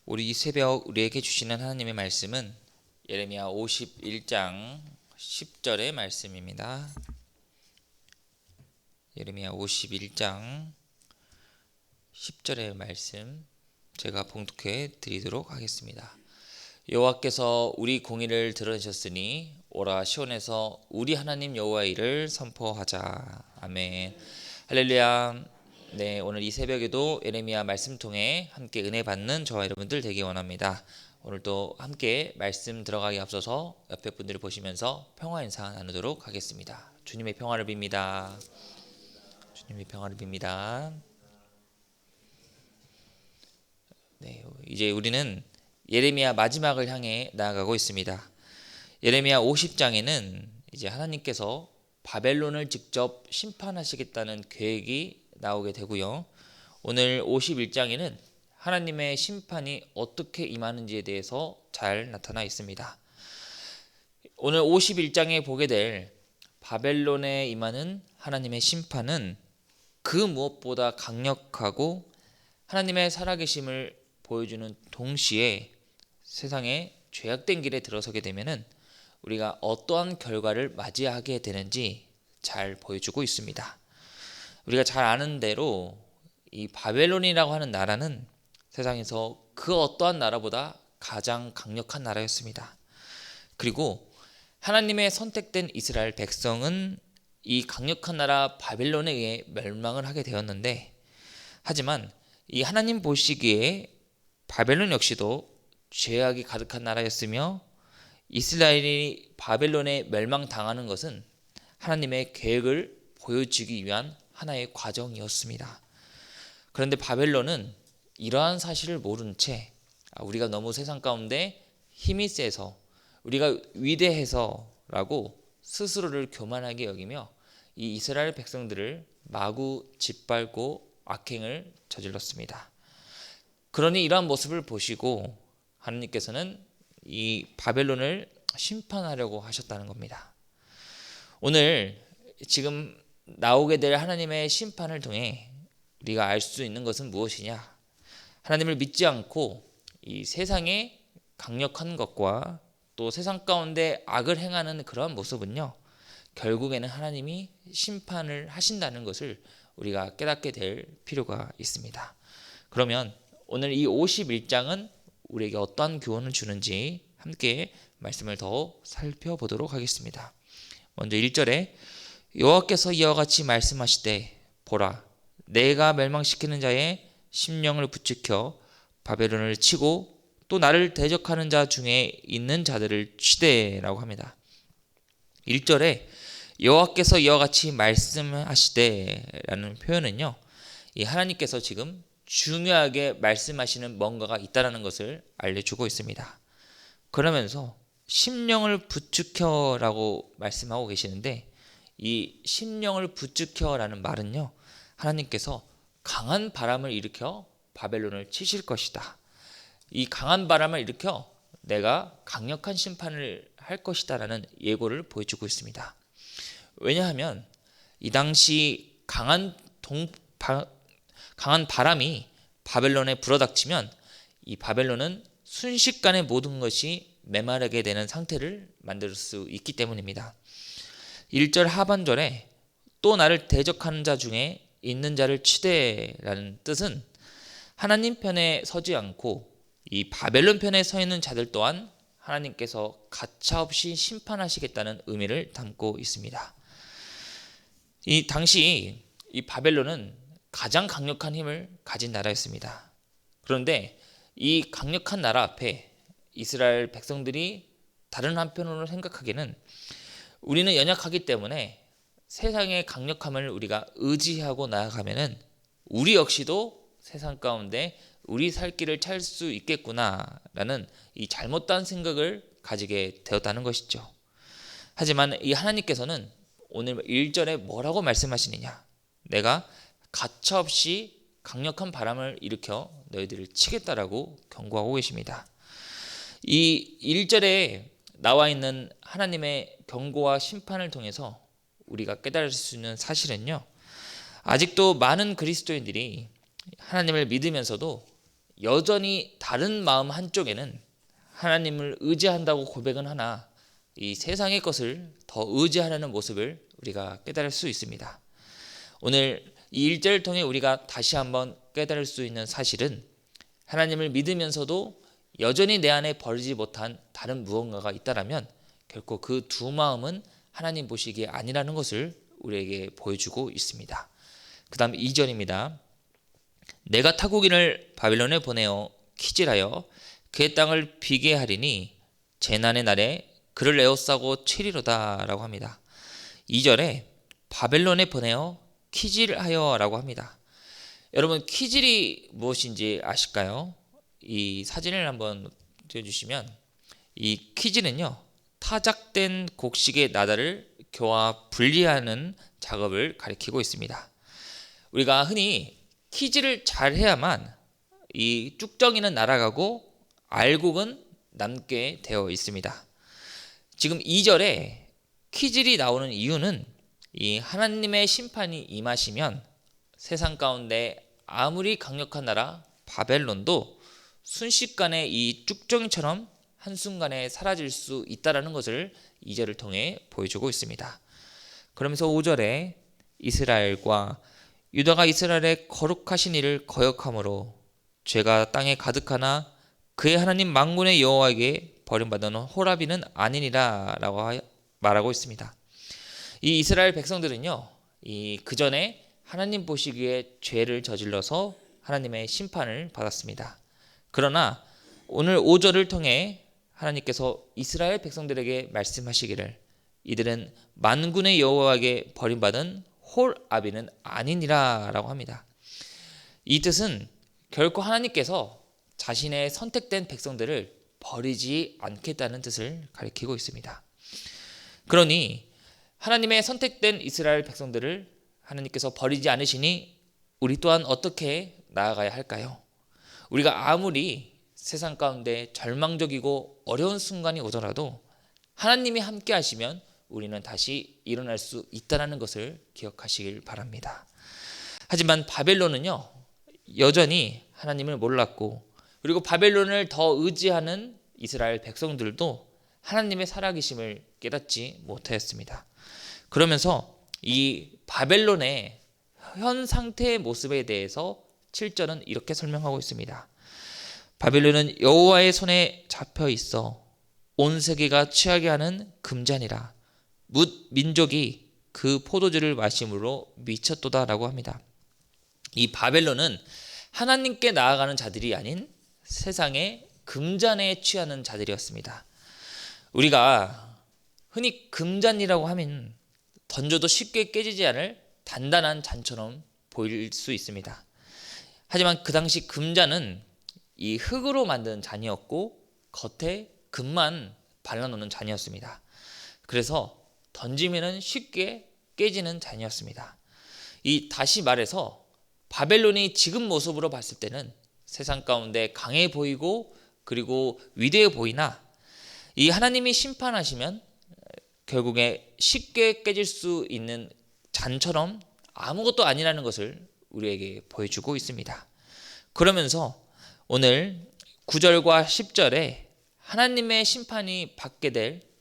우리 이 새벽 우리에게 주시는 하나님의 말씀은 예레미야 51장 10절의 말씀입니다. 예레미야 51장 10절의 말씀 제가 봉독해 드리도록 하겠습니다. 여호와께서 우리 공의를 드러내셨으니 오라 시온에서 우리 하나님 여호와의 일을 선포하자. 아멘. 할렐루야. 네, 오늘 이 새벽에도 예레미야 말씀 통해 함께 은혜 받는 저와 여러분들 되기 원합니다. 오늘도 함께 말씀 들어가기 앞서서 옆에 분들을 보시면서 평화 인사 나누도록 하겠습니다. 주님의 평화를 빕니다. 주님의 평화를 빕니다. 네, 이제 우리는 예레미야 마지막을 향해 나아가고 있습니다. 예레미야 50장에는 이제 하나님께서 바벨론을 직접 심판하시겠다는 계획이 나오게 되고요. 오늘 51장에는 하나님의 심판이 어떻게 임하는지에 대해서 잘 나타나 있습니다. 오늘 51장에 보게 될 바벨론에 임하는 하나님의 심판은 그 무엇보다 강력하고 하나님의 살아계심을 보여주는 동시에 세상에 죄악된 길에 들어서게 되면은 우리가 어떠한 결과를 맞이하게 되는지 잘 보여주고 있습니다. 우리가 잘 아는 대로 이 바벨론이라고 하는 나라는 세상에서 그 어떠한 나라보다 가장 강력한 나라였습니다. 그리고 하나님의 선택된 이스라엘 백성은 이 강력한 나라 바벨론에 의해 멸망을 하게 되었는데, 하지만 이 하나님 보시기에 바벨론 역시도 죄악이 가득한 나라였으며 이스라엘이 바벨론에 멸망당하는 것은 하나님의 계획을 보여주기 위한 하나의 과정이었습니다. 그런데 바벨론은 이러한 사실을 모른 채 우리가 너무 세상 가운데 힘이 세서 우리가 위대해서라고 스스로를 교만하게 여기며 이 이스라엘 백성들을 마구 짓밟고 악행을 저질렀습니다. 그러니 이러한 모습을 보시고 하나님께서는 이 바벨론을 심판하려고 하셨다는 겁니다. 오늘 지금 나오게 될 하나님의 심판을 통해 우리가 알 수 있는 것은 무엇이냐? 하나님을 믿지 않고 이 세상에 강력한 것과 또 세상 가운데 악을 행하는 그러한 모습은요, 결국에는 하나님이 심판을 하신다는 것을 우리가 깨닫게 될 필요가 있습니다. 그러면 오늘 이 51장은 우리에게 어떠한 교훈을 주는지 함께 말씀을 더 살펴보도록 하겠습니다. 먼저 1절에 여호와께서 이와 같이 말씀하시되 보라 내가 멸망시키는 자의 심령을 부추겨 바벨론을 치고 또 나를 대적하는 자 중에 있는 자들을 치되라고 합니다. 1절에 여호와께서 이와 같이 말씀하시되 라는 표현은요, 이 하나님께서 지금 중요하게 말씀하시는 뭔가가 있다는 것을 알려주고 있습니다. 그러면서 심령을 부추겨라고 말씀하고 계시는데, 이 심령을 부추겨라는 말은요, 하나님께서 강한 바람을 일으켜 바벨론을 치실 것이다. 이 강한 바람을 일으켜 내가 강력한 심판을 할 것이다 라는 예고를 보여주고 있습니다. 왜냐하면 이 당시 강한 바람이 바벨론에 불어닥치면 이 바벨론은 순식간에 모든 것이 메마르게 되는 상태를 만들 수 있기 때문입니다. 1절 하반절에 또 나를 대적하는 자 중에 있는 자를 치되라는 뜻은 하나님 편에 서지 않고 이 바벨론 편에 서 있는 자들 또한 하나님께서 가차없이 심판하시겠다는 의미를 담고 있습니다. 이 당시 이 바벨론은 가장 강력한 힘을 가진 나라였습니다. 그런데 이 강력한 나라 앞에 이스라엘 백성들이 다른 한편으로 생각하기에는 우리는 연약하기 때문에 세상의 강력함을 우리가 의지하고 나아가면은 우리 역시도 세상 가운데 우리 살 길을 찾을 수 있겠구나라는 이 잘못된 생각을 가지게 되었다는 것이죠. 하지만 이 하나님께서는 오늘 1절에 뭐라고 말씀하시느냐? 내가 가차없이 강력한 바람을 일으켜 너희들을 치겠다라고 경고하고 계십니다. 이 1절에 나와 있는 하나님의 경고와 심판을 통해서 우리가 깨달을 수 있는 사실은요, 아직도 많은 그리스도인들이 하나님을 믿으면서도 여전히 다른 마음 한쪽에는 하나님을 의지한다고 고백은 하나 이 세상의 것을 더 의지하려는 모습을 우리가 깨달을 수 있습니다. 오늘 이 1절을 통해 우리가 다시 한번 깨달을 수 있는 사실은 하나님을 믿으면서도 여전히 내 안에 버리지 못한 다른 무언가가 있다라면 결코 그 두 마음은 하나님 보시기에 아니라는 것을 우리에게 보여주고 있습니다. 그 다음 2절입니다. 내가 타국인을 바빌론에 보내어 키질하여 그의 땅을 비게 하리니 재난의 날에 그를 에워싸고 치리로다 라고 합니다. 2절에 바벨론에 보내어 키질하여 라고 합니다. 여러분 키질이 무엇인지 아실까요? 이 사진을 한번 띄워주시면 이 키질은요 타작된 곡식의 나달을 교화 분리하는 작업을 가리키고 있습니다. 우리가 흔히 키질을 잘 해야만 이 쭉정이는 날아가고 알곡은 남게 되어 있습니다. 지금 2절에 키질이 나오는 이유는 이 하나님의 심판이 임하시면 세상 가운데 아무리 강력한 나라 바벨론도 순식간에 이 쭉정이처럼 한순간에 사라질 수 있다는 것을 2절을 통해 보여주고 있습니다. 그러면서 5절에 이스라엘과 유다가 이스라엘의 거룩하신 이를 거역함으로 죄가 땅에 가득하나 그의 하나님 만군의 여호와에게 버림받은 호라비는 아니니라 라고 말하고 있습니다. 이 이스라엘 백성들은요 그 전에 하나님 보시기에 죄를 저질러서 하나님의 심판을 받았습니다. 그러나 오늘 5절을 통해 하나님께서 이스라엘 백성들에게 말씀하시기를 이들은 만군의 여호와에게 버림받은 홀아비는 아니니라 라고 합니다. 이 뜻은 결코 하나님께서 자신의 선택된 백성들을 버리지 않겠다는 뜻을 가리키고 있습니다. 그러니 하나님의 선택된 이스라엘 백성들을 하나님께서 버리지 않으시니 우리 또한 어떻게 나아가야 할까요? 우리가 아무리 세상 가운데 절망적이고 어려운 순간이 오더라도 하나님이 함께 하시면 우리는 다시 일어날 수 있다는 것을 기억하시길 바랍니다. 하지만 바벨론은요 여전히 하나님을 몰랐고 그리고 바벨론을 더 의지하는 이스라엘 백성들도 하나님의 살아계심을 깨닫지 못하였습니다. 그러면서 이 바벨론의 현 상태의 모습에 대해서 7절은 이렇게 설명하고 있습니다. 바벨론은 여호와의 손에 잡혀 있어 온 세계가 취하게 하는 금잔이라 뭇 민족이 그 포도주를 마심으로 미쳤도다라고 합니다. 이 바벨론은 하나님께 나아가는 자들이 아닌 세상의 금잔에 취하는 자들이었습니다. 우리가 흔히 금잔이라고 하면 던져도 쉽게 깨지지 않을 단단한 잔처럼 보일 수 있습니다. 하지만 그 당시 금잔은 이 흙으로 만든 잔이었고 겉에 금만 발라놓는 잔이었습니다. 그래서 던지면은 쉽게 깨지는 잔이었습니다. 이 다시 말해서 바벨론이 지금 모습으로 봤을 때는 세상 가운데 강해 보이고 그리고 위대해 보이나 이 하나님이 심판하시면 결국에 쉽게 깨질 수 있는 잔처럼 아무것도 아니라는 것을 우리에게 보여주고 있습니다. 그러면서 오늘 9절과 10절에 하나님의 심판이 받게 될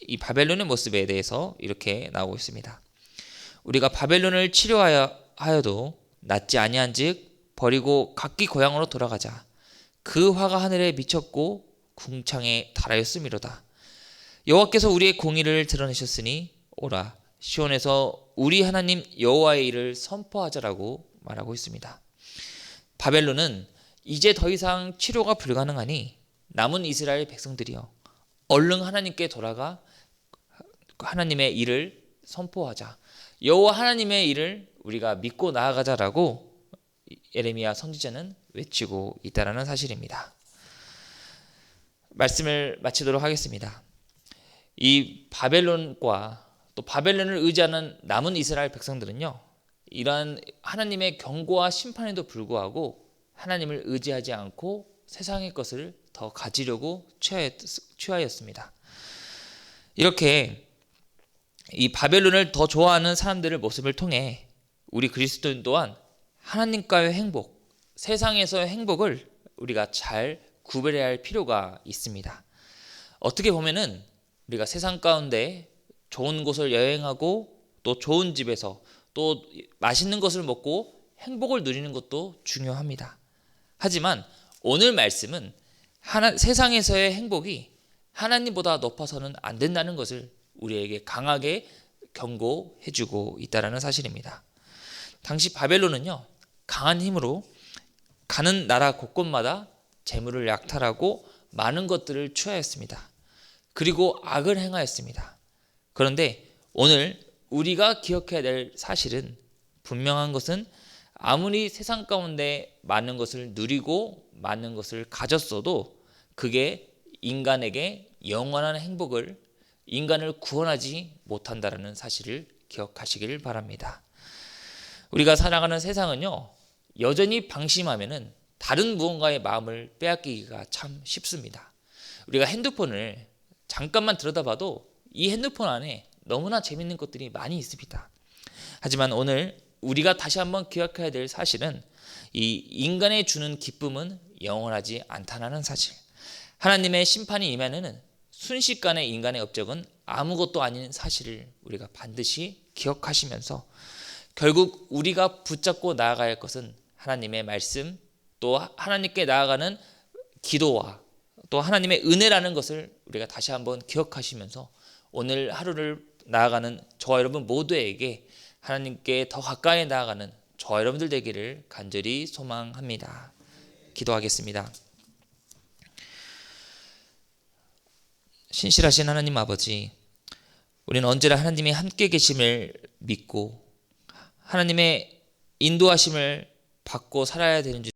이 바벨론의 모습에 대해서 이렇게 나오고 있습니다. 우리가 바벨론을 치료하여도 낫지 아니한즉 버리고 각기 고향으로 돌아가자. 그 화가 하늘에 미쳤고 궁창에 달하였음이로다. 여호와께서 우리의 공의를 드러내셨으니 오라 시온에서 우리 하나님 여호와의 일을 선포하자라고 말하고 있습니다. 바벨론은 이제 더 이상 치료가 불가능하니 남은 이스라엘 백성들이여 얼른 하나님께 돌아가 하나님의 일을 선포하자. 여호와 하나님의 일을 우리가 믿고 나아가자라고 예레미야 선지자는 외치고 있다는 사실입니다. 말씀을 마치도록 하겠습니다. 이 바벨론과 또 바벨론을 의지하는 남은 이스라엘 백성들은요, 이러한 하나님의 경고와 심판에도 불구하고 하나님을 의지하지 않고 세상의 것을 더 가지려고 취하였습니다. 이렇게 이 바벨론을 더 좋아하는 사람들의 모습을 통해 우리 그리스도인 또한 하나님과의 행복, 세상에서의 행복을 우리가 잘 구별해야 할 필요가 있습니다. 어떻게 보면은 우리가 세상 가운데 좋은 곳을 여행하고 또 좋은 집에서 또 맛있는 것을 먹고 행복을 누리는 것도 중요합니다. 하지만 오늘 말씀은 세상에서의 행복이 하나님보다 높아서는 안 된다는 것을 우리에게 강하게 경고해주고 있다는 사실입니다. 당시 바벨론은요, 강한 힘으로 가는 나라 곳곳마다 재물을 약탈하고 많은 것들을 취하였습니다. 그리고 악을 행하였습니다. 그런데 오늘 우리가 기억해야 될 사실은, 분명한 것은 아무리 세상 가운데 많은 것을 누리고 많은 것을 가졌어도 그게 인간에게 영원한 행복을, 인간을 구원하지 못한다는 사실을 기억하시길 바랍니다. 우리가 살아가는 세상은요, 여전히 방심하면은 다른 무언가의 마음을 빼앗기기가 참 쉽습니다. 우리가 핸드폰을 잠깐만 들여다봐도 이 핸드폰 안에 너무나 재밌는 것들이 많이 있습니다. 하지만 오늘 우리가 다시 한번 기억해야 될 사실은, 이 인간의 주는 기쁨은 영원하지 않다는 사실. 하나님의 심판이 임하는 순식간에 인간의 업적은 아무것도 아닌 사실을 우리가 반드시 기억하시면서, 결국 우리가 붙잡고 나아가야 할 것은 하나님의 말씀, 또 하나님께 나아가는 기도와 또 하나님의 은혜라는 것을 우리가 다시 한번 기억하시면서, 오늘 하루를 나아가는 저와 여러분 모두에게 하나님께 더 가까이 나아가는 저와 여러분들 되기를 간절히 소망합니다. 기도하겠습니다. 신실하신 하나님 아버지, 우리는 언제나 하나님이 함께 계심을 믿고 하나님의 인도하심을 받고 살아야 되는 줄